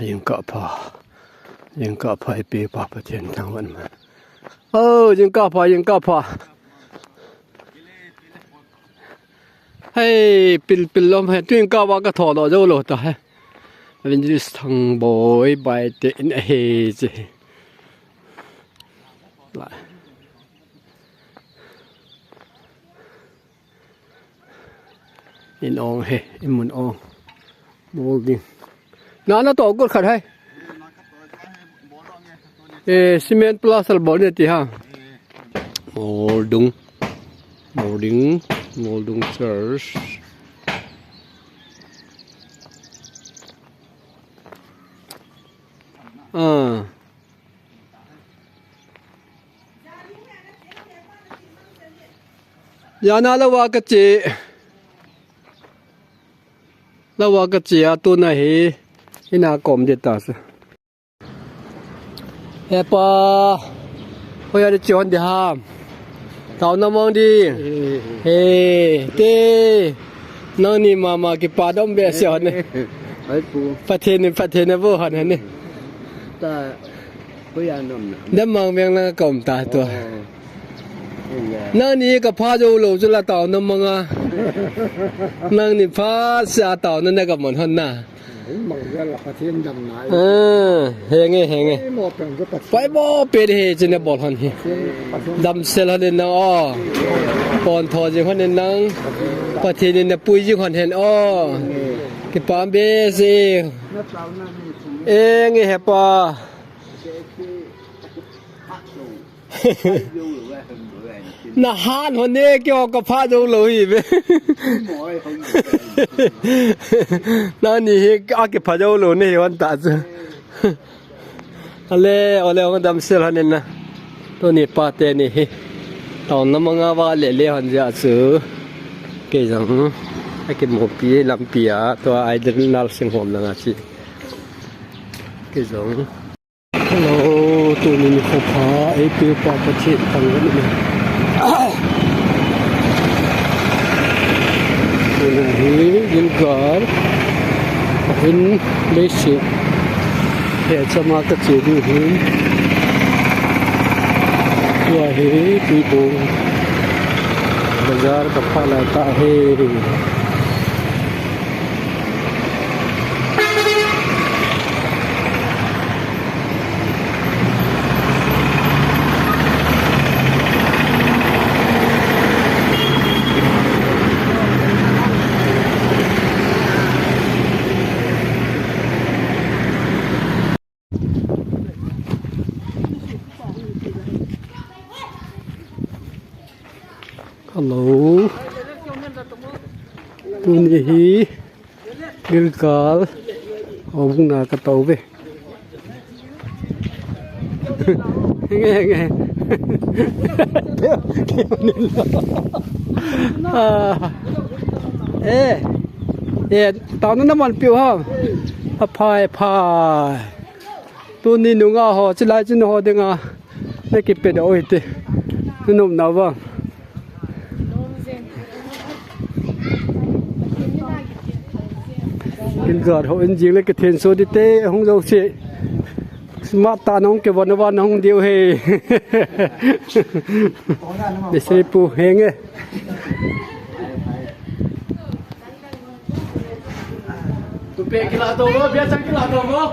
ยังกะพาไอ้เปปาประเทศทางวันมายังกะพาให้ปิลลมให้ตึงกะว่ากะถอดออกโจโลตาให้เป็นจิสทังบอยบายเตอินเฮจิล่ะอินองเฮอิมุนองโมดินานะตอกดขัดให้ซีเมนต์พลาสบอลเนี่ยติฮะโมดุงเชิร์ชยานาละวากะจิอาตุนะเฮอินากอมเดตัสเฮปาโอยาดิจอนเดฮามตาวนะมองดีเฮเตนองนี่มากิปาดอมเบเซอนไอ้ปูประเทศนะบ่ฮันนี่ตาบ่ยานมนะดะมังเวียงละกอมตาตัวนางนี่ก็พาโจโลจุละตาวนะมังอ่ะนางนี่พาสาตาวนั่นน่ะก็มันหั่นน่ะมังเวลาประเทศดำนายเฮงไปบ่เป็ดเฮจินะบ่หั่นเฮดำเซลหันนะอ้อปอนทอจิหั่นนังประเทศนี่นะปุยจิหั่นเห็นอ้อกิปามเบซิงเฮปานะฮานหั่นนี่เกี่ยวกับพาโจโลอีเว้นั่นนี่อากิพาโจโลนี่วันตาซอะไรกันดำเซลหันนะตัวนี้ปาเตนี่ตอนนั้นมังว่าเล่หันจะซื้อเกจังไอ้กินหมูปีลำปีตัวไอเดนนัลสิงหอมนะสิเกจังฮัลโหลตัวนี้มีขบพาไอ้เปียปาประเทศทางนั้นนี่ini jengkar ini basic ya sama kecil ini wahi ibu bazar kepala tahir Hello. Tunihi Gilgal Ông na ka tàu về. Nghe. Tao nó mòn piu ha. Phai. Tuni nu nga ho chi lai chi no ho de nga. Ne ki pe de oi te. Num na wa. Gilgal ho in jing le ke then so di te hong zo se smart ta nong ke wan hong diu he de se pu heng e tu pe ke la to mo bia sang ke la to mo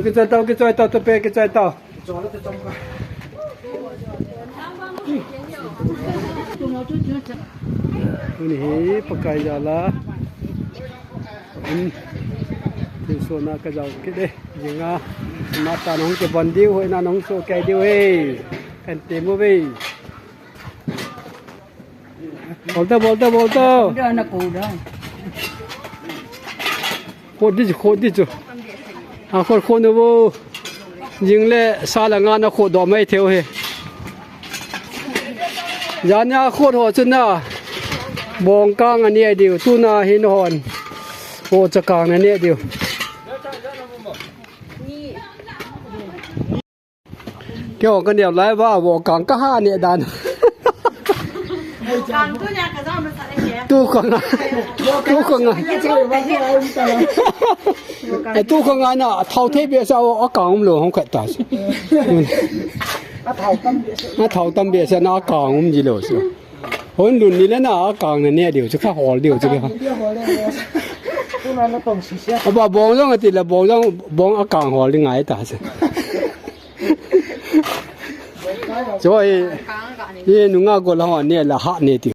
ke chai tao tu pe ke chai tao cho la te chom ka ni pakai jala thì số na cái dòng cái đây nhưng mà ta nó không cái bẩn điêu hay là nó không số cái điêu hay cần tìm mua về bolta đó nó cù đó khô đi chứ khô nó vô nhưng lẽ xa là ngàn nó khô đỏ mấy theo hay giá nhà khô họ chân na bong cang anh ấy điều tu na hin hònโอจะกลางนั่นเนี่ยเดียวเกี่ยวกันเดียวไล่ว่าโอกลางก็5เนี่ยดันกลางตัวเนี่ยก็ต้องมันใส่แขน tu ko nga ai tu ko nga na thau the bia sa o kaung lo hong kha ta na thau tam bia sa na kaung ji lo so hon lun ni la na kaung ne dio chu kha hol dio chu ha ba bong jong ti la bong a kaung hol ngai ta sa rồi ye nu nga ko la ha ne la ha ne ti